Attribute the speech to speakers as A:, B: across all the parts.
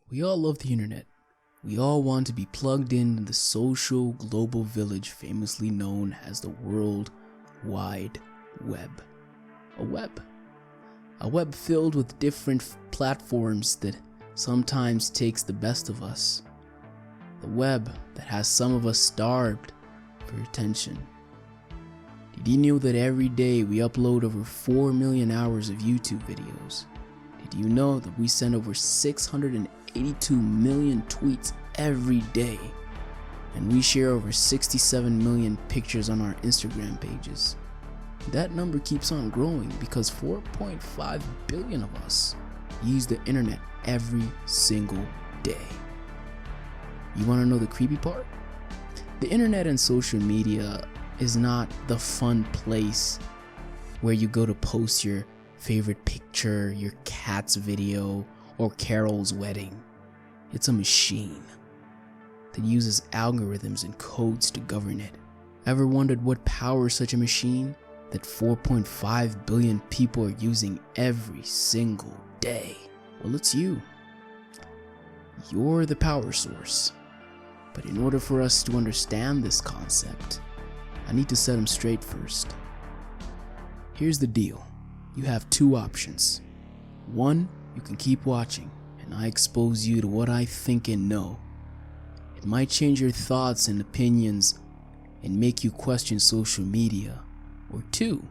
A: We all love the internet. We all want to be plugged in the social global village famously known as the World Wide Web. A web filled with different platforms that sometimes takes the best of us. The web that has some of us starved for attention. Did you know that every day we upload over 4 million hours of YouTube videos? Did you know that we send over 682 million tweets every day? And we share over 67 million pictures on our Instagram pages. That number keeps on growing because 4.5 billion of us use the internet every single day. You want to know the creepy part? The internet and social media is not the fun place where you go to post your favorite picture, your cat's video, or Carol's wedding. It's a machine that uses algorithms and codes to govern it. Ever wondered what powers such a machine that 4.5 billion people are using every single day? Well, it's you. You're the power source. But in order for us to understand this concept, I need to set them straight first. Here's the deal. You have two options. One, you can keep watching, and I expose you to what I think and know. It might change your thoughts and opinions and make you question social media. Or two,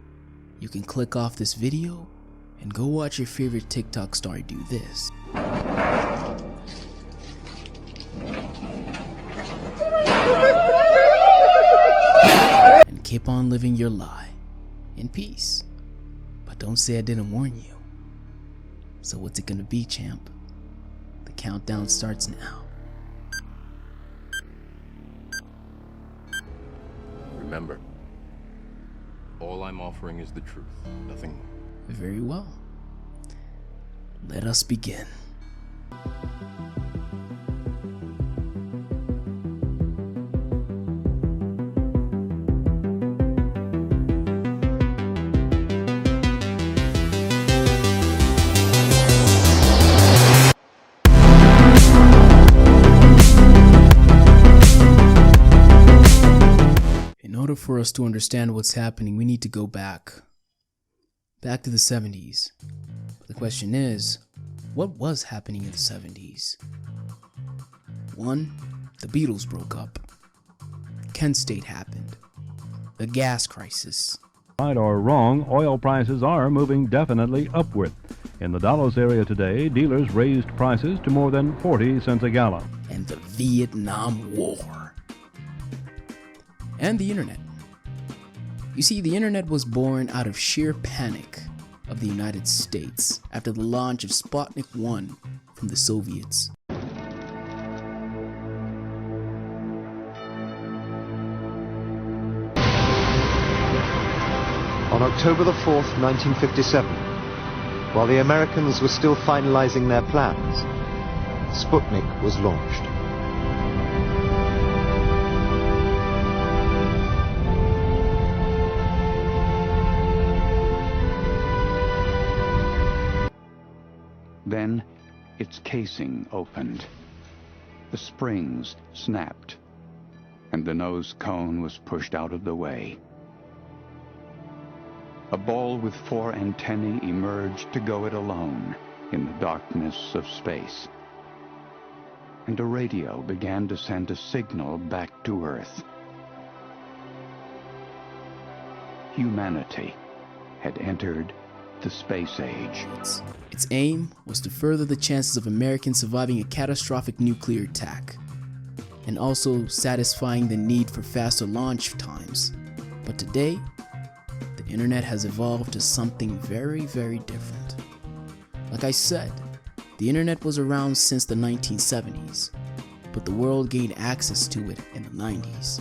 A: you can click off this video and go watch your favorite TikTok star do this. And keep on living your lie in peace. But don't say I didn't warn you. So what's it gonna be, champ? The countdown starts now.
B: Remember, all I'm offering is the truth, nothing more.
A: Very well. Let us begin. In order for us to understand what's happening, we need to go back to the 70s. But the question is, what was happening in the 70s? 1. The Beatles broke up. Kent State happened. The gas crisis.
C: Right or wrong, oil prices are moving definitely upward. In the Dallas area today, dealers raised prices to more than 40 cents a gallon.
A: And the Vietnam War. And the internet. You see, the internet was born out of sheer panic of the United States after the launch of Sputnik 1 from the Soviets.
D: On October the 4th, 1957, while the Americans were still finalizing their plans, Sputnik was launched.
E: Then its casing opened. The springs snapped, and the nose cone was pushed out of the way. A ball with 4 antennae emerged to go it alone in the darkness of space. And a radio began to send a signal back to Earth. Humanity had entered the space age.
A: Its aim was to further the chances of Americans surviving a catastrophic nuclear attack, and also satisfying the need for faster launch times. But today, the internet has evolved to something very, very different. Like I said, the internet was around since the 1970s, but the world gained access to it in the 90s.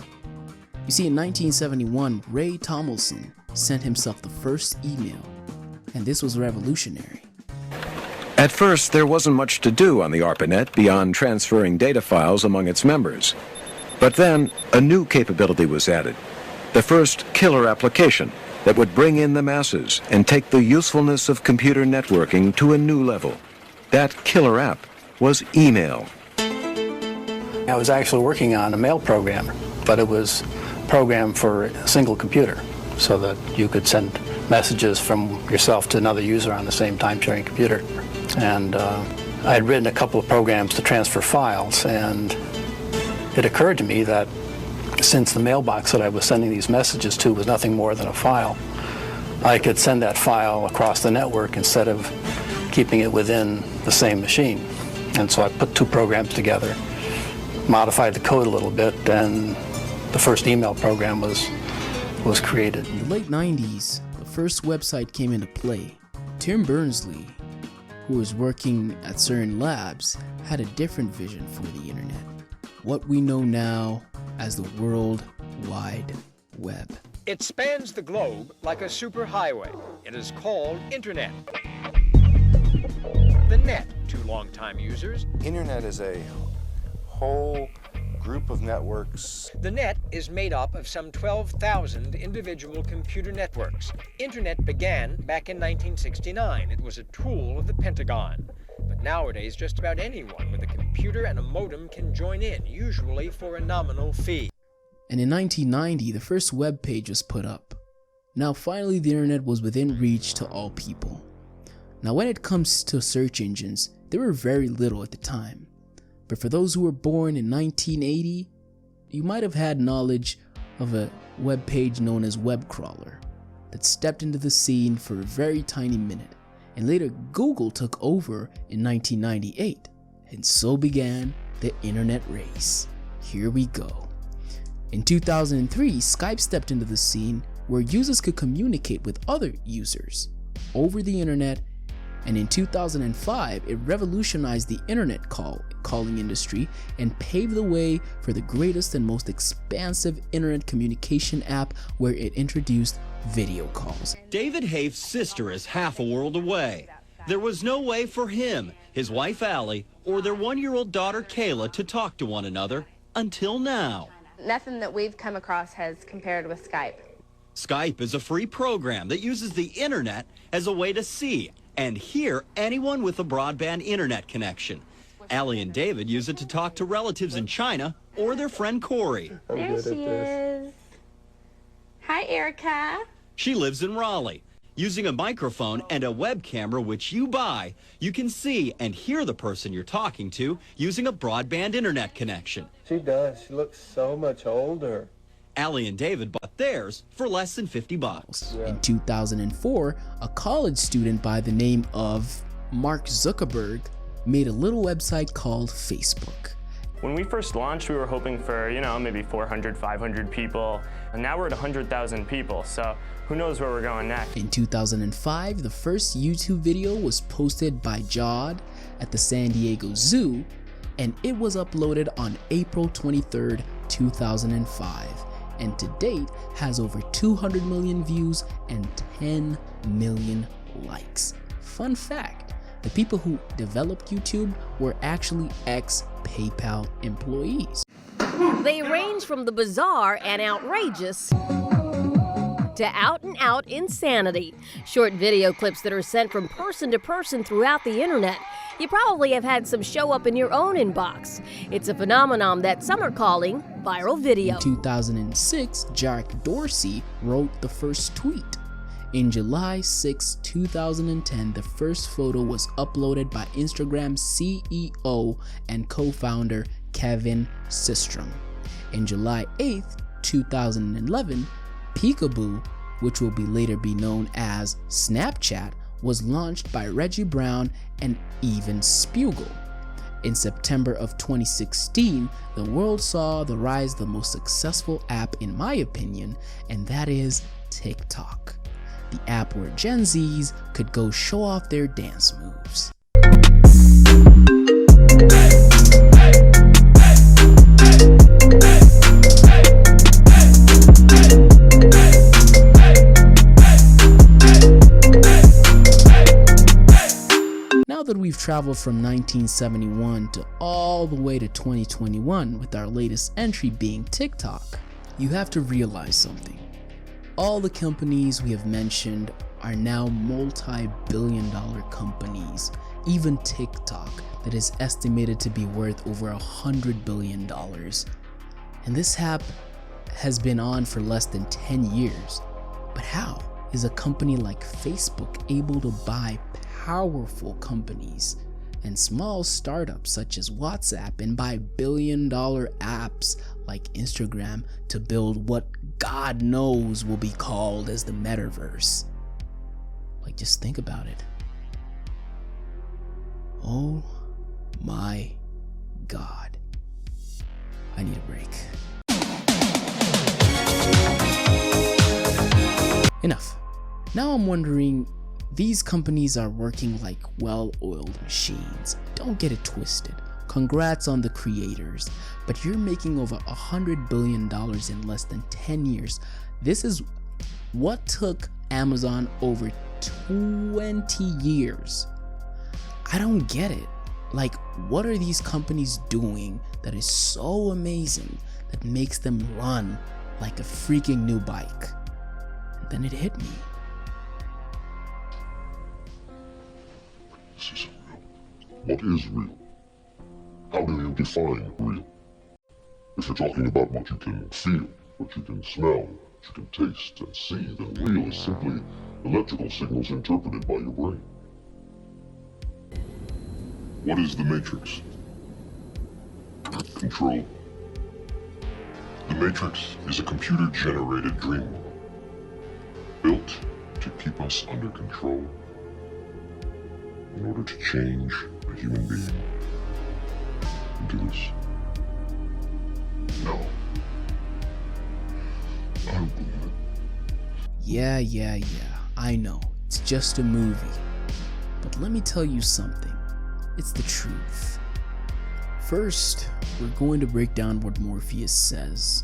A: You see, in 1971, Ray Tomlinson sent himself the first email, and this was revolutionary.
F: At first, there wasn't much to do on the ARPANET beyond transferring data files among its members. But then, a new capability was added, the first killer application that would bring in the masses and take the usefulness of computer networking to a new level. That killer app was email.
G: I was actually working on a mail program, but it was programmed for a single computer so that you could send messages from yourself to another user on the same time-sharing computer. And I had written a couple of programs to transfer files, and it occurred to me that since the mailbox that I was sending these messages to was nothing more than a file, I could send that file across the network instead of keeping it within the same machine. And so I put two programs together, modified the code a little bit, and the first email program was created.
A: In the late 90s, the first website came into play. Tim Berners-Lee, who was working at certain labs, had a different vision for the internet. What we know now as the World Wide Web.
H: It spans the globe like a superhighway. It is called Internet. The net to longtime users.
I: Internet is a whole group of networks.
H: The net is made up of some 12,000 individual computer networks. Internet began back in 1969. It was a tool of the Pentagon. But nowadays, just about anyone with a computer and a modem can join in, usually for a nominal fee.
A: And in 1990, the first web page was put up. Now finally the internet was within reach to all people. Now when it comes to search engines, there were very little at the time. But for those who were born in 1980, you might have had knowledge of a web page known as Webcrawler that stepped into the scene for a very tiny minute. And later Google took over in 1998. And so began the internet race. Here we go. In 2003, Skype stepped into the scene where users could communicate with other users over the internet, and in 2005, it revolutionized the internet calling industry and paved the way for the greatest and most expansive internet communication app, where it introduced video calls.
J: David Hafe's sister is half a world away. There was no way for him, his wife Allie, or their one-year-old daughter Kayla to talk to one another until now.
K: Nothing that we've come across has compared with Skype.
J: Skype is a free program that uses the internet as a way to see and hear anyone with a broadband internet connection. Allie and David use it to talk to relatives in China or their friend Corey.
K: There she is. Hi, Erica.
J: She lives in Raleigh. Using a microphone and a web camera which you buy, you can see and hear the person you're talking to using a broadband internet connection.
L: She does. She looks so much older.
J: Allie and David bought theirs for less than $50.
L: Yeah.
A: In 2004, a college student by the name of Mark Zuckerberg made a little website called Facebook.
M: When we first launched, we were hoping for, maybe 400, 500 people, and now we're at 100,000 people, so who knows where we're going next.
A: In 2005, the first YouTube video was posted by Jod at the San Diego Zoo, and it was uploaded on April 23rd, 2005, and to date has over 200 million views and 10 million likes. Fun fact, the people who developed YouTube were actually ex-PayPal employees.
N: They range from the bizarre and outrageous to out-and-out insanity. Short video clips that are sent from person to person throughout the internet. You probably have had some show up in your own inbox. It's a phenomenon that some are calling viral video.
A: In 2006, Jack Dorsey wrote the first tweet. In July 6, 2010, the first photo was uploaded by Instagram CEO and co-founder Kevin Systrom. In July 8, 2011, Peekaboo, which will later be known as Snapchat, was launched by Reggie Brown and Evan Spiegel. In September of 2016, the world saw the rise of the most successful app in my opinion, and that is TikTok. The app where Gen Zs could go show off their dance moves. Now that we've traveled from 1971 to all the way to 2021 with our latest entry being TikTok, you have to realize something. All the companies we have mentioned are now multi-billion-dollar companies, even TikTok, that is estimated to be worth over $100 billion. And this app has been on for less than 10 years. But how is a company like Facebook able to buy powerful companies and small startups such as WhatsApp and buy billion-dollar apps like Instagram to build what God knows will be called as the metaverse? Like, just think about it. Oh my God. I need a break. Enough. Now I'm wondering, these companies are working like well-oiled machines. Don't get it twisted. Congrats on the creators, but you're making over $100 billion in less than 10 years. This is what took Amazon over 20 years. I don't get it. Like, what are these companies doing that is so amazing that makes them run like a freaking new bike? And then it hit me.
O: This isn't real. What is real? How do you define real? If you're talking about what you can feel, what you can smell, what you can taste and see, then real is simply electrical signals interpreted by your brain. What is the Matrix? Control. The Matrix is a computer-generated dream world, built to keep us under control in order to change a human being into this. No. I don't believe it.
A: Yeah, I know. It's just a movie. But let me tell you something. It's the truth. First, we're going to break down what Morpheus says.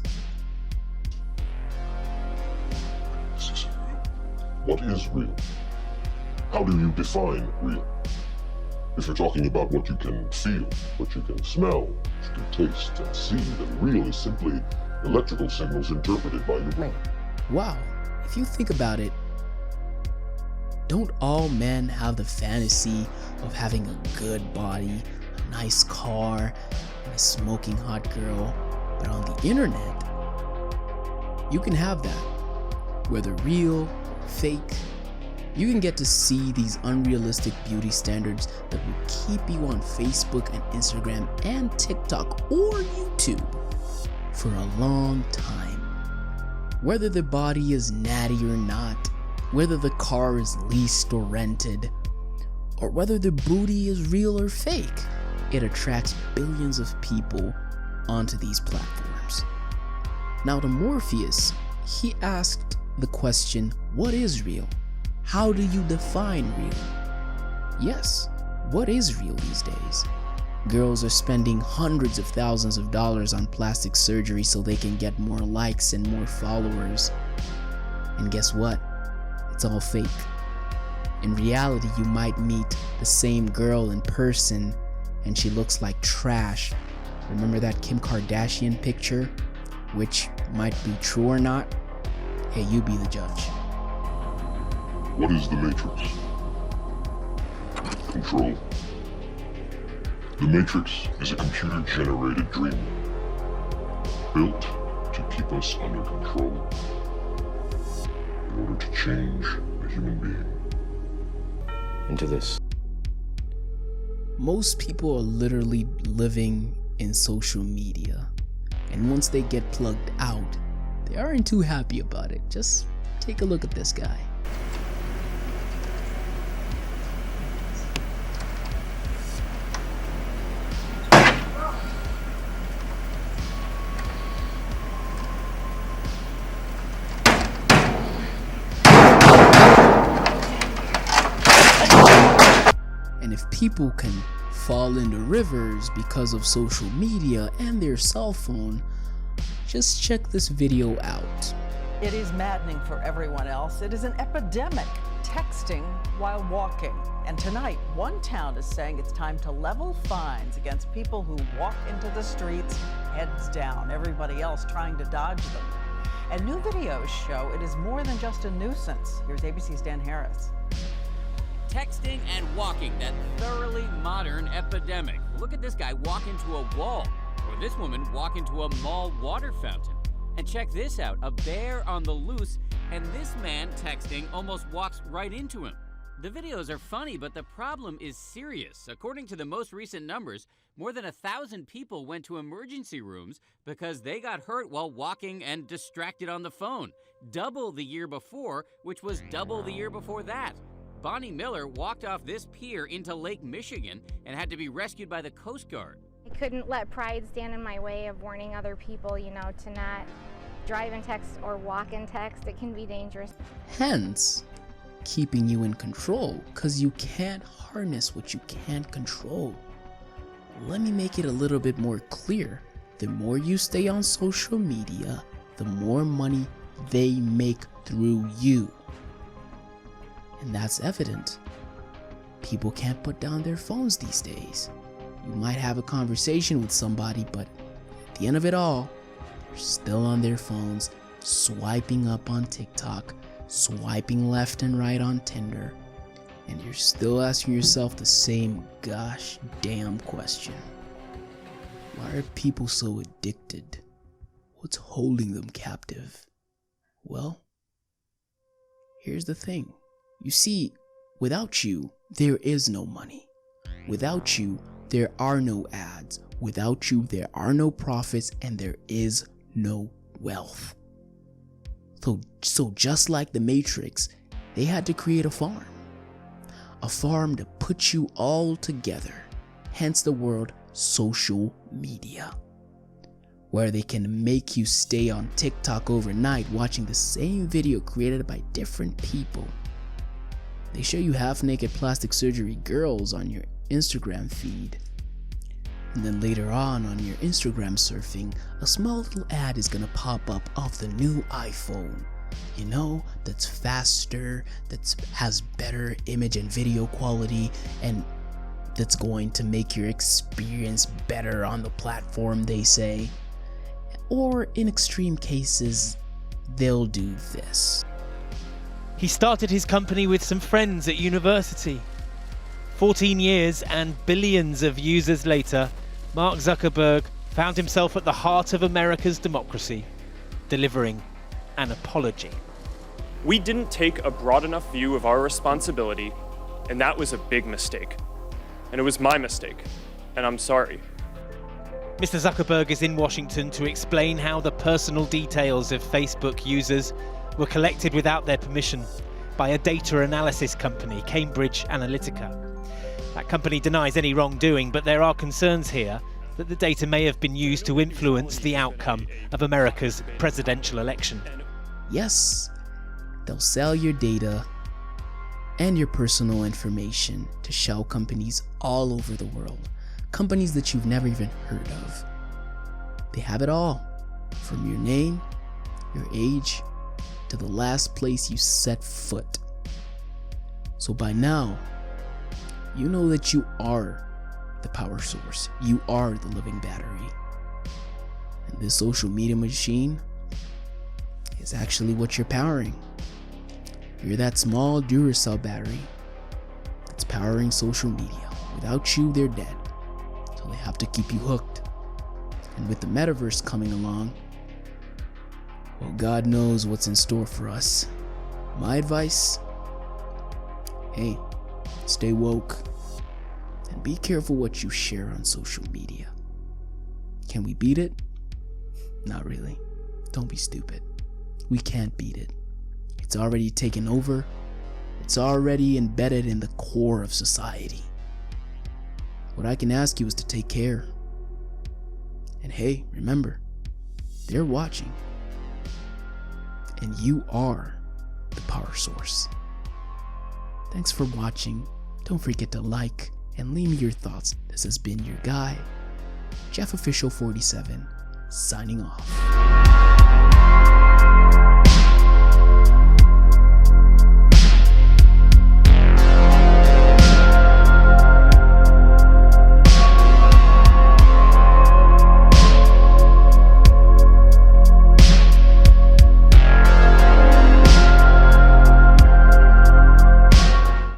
O: This isn't real. What is real? How do you define real? If you're talking about what you can feel, what you can smell, what you can taste and see, then real is simply electrical signals interpreted by your brain.
A: Wow, if you think about it, don't all men have the fantasy of having a good body, a nice car, and a smoking hot girl? But on the internet, you can have that. Whether real or fake, you can get to see these unrealistic beauty standards that will keep you on Facebook and Instagram and TikTok or YouTube for a long time. Whether the body is natty or not, whether the car is leased or rented, or whether the booty is real or fake, it attracts billions of people onto these platforms. Now to Morpheus, he asked the question, what is real? How do you define real? Yes, what is real these days? Girls are spending hundreds of thousands of dollars on plastic surgery so they can get more likes and more followers. And guess what? It's all fake. In reality, you might meet the same girl in person and she looks like trash. Remember that Kim Kardashian picture? Which might be true or not? Hey, you be the judge.
O: What is the Matrix? Control. The Matrix is a computer-generated dream world, built to keep us under control in order to change a human being
F: into this.
A: Most people are literally living in social media, and once they get plugged out, they aren't too happy about it. Just take a look at this guy. And if people can fall into rivers because of social media and their cell phone, just check this video out.
P: It is maddening for everyone else. It is an epidemic, texting while walking. And tonight, one town is saying it's time to level fines against people who walk into the streets heads down, everybody else trying to dodge them. And new videos show it is more than just a nuisance. Here's ABC's Dan Harris.
Q: texting and walking, that thoroughly modern epidemic. Look at this guy walk into a wall, or this woman walk into a mall water fountain. And check this out, a bear on the loose, and this man texting almost walks right into him. The videos are funny, but the problem is serious. According to the most recent numbers, more than 1,000 people went to emergency rooms because they got hurt while walking and distracted on the phone. Double the year before, which was double the year before that. Bonnie Miller walked off this pier into Lake Michigan and had to be rescued by the Coast Guard.
R: I couldn't let pride stand in my way of warning other people, to not drive and text or walk and text. It can be dangerous.
A: Hence, keeping you in control, because you can't harness what you can't control. Let me make it a little bit more clear. The more you stay on social media, the more money they make through you. And that's evident. People can't put down their phones these days. You might have a conversation with somebody, but at the end of it all, they're still on their phones, swiping up on TikTok, swiping left and right on Tinder, and you're still asking yourself the same gosh damn question. Why are people so addicted? What's holding them captive? Well, here's the thing. You see, without you, there is no money. Without you, there are no ads. Without you, there are no profits, and there is no wealth. So just like the Matrix, they had to create a farm to put you all together, hence the word social media, where they can make you stay on TikTok overnight watching the same video created by different people. They show you half-naked plastic surgery girls on your Instagram feed. And then later on your Instagram surfing, a small little ad is gonna pop up of the new iPhone. That's faster, that has better image and video quality, and that's going to make your experience better on the platform, they say. Or in extreme cases, they'll do this.
S: He started his company with some friends at university. 14 years and billions of users later, Mark Zuckerberg found himself at the heart of America's democracy, delivering an apology.
T: We didn't take a broad enough view of our responsibility, and that was a big mistake. And it was my mistake, and I'm sorry.
S: Mr. Zuckerberg is in Washington to explain how the personal details of Facebook users were collected without their permission by a data analysis company, Cambridge Analytica. That company denies any wrongdoing, but there are concerns here that the data may have been used to influence the outcome of America's presidential election.
A: Yes, they'll sell your data and your personal information to shell companies all over the world. Companies that you've never even heard of. They have it all, from your name, your age, to the last place you set foot. So by now, you know that you are the power source. You are the living battery. And this social media machine is actually what you're powering. You're that small Duracell battery that's powering social media. Without you, they're dead. So they have to keep you hooked. And with the metaverse coming along, well, God knows what's in store for us. My advice, hey, stay woke and be careful what you share on social media. Can we beat it? Not really. Don't be stupid. We can't beat it. It's already taken over. It's already embedded in the core of society. What I can ask you is to take care. And hey, remember, they're watching. And you are the power source. Thanks for watching. Don't forget to like and leave me your thoughts. This has been your guy, JEFFOFFICIAL 47, signing off.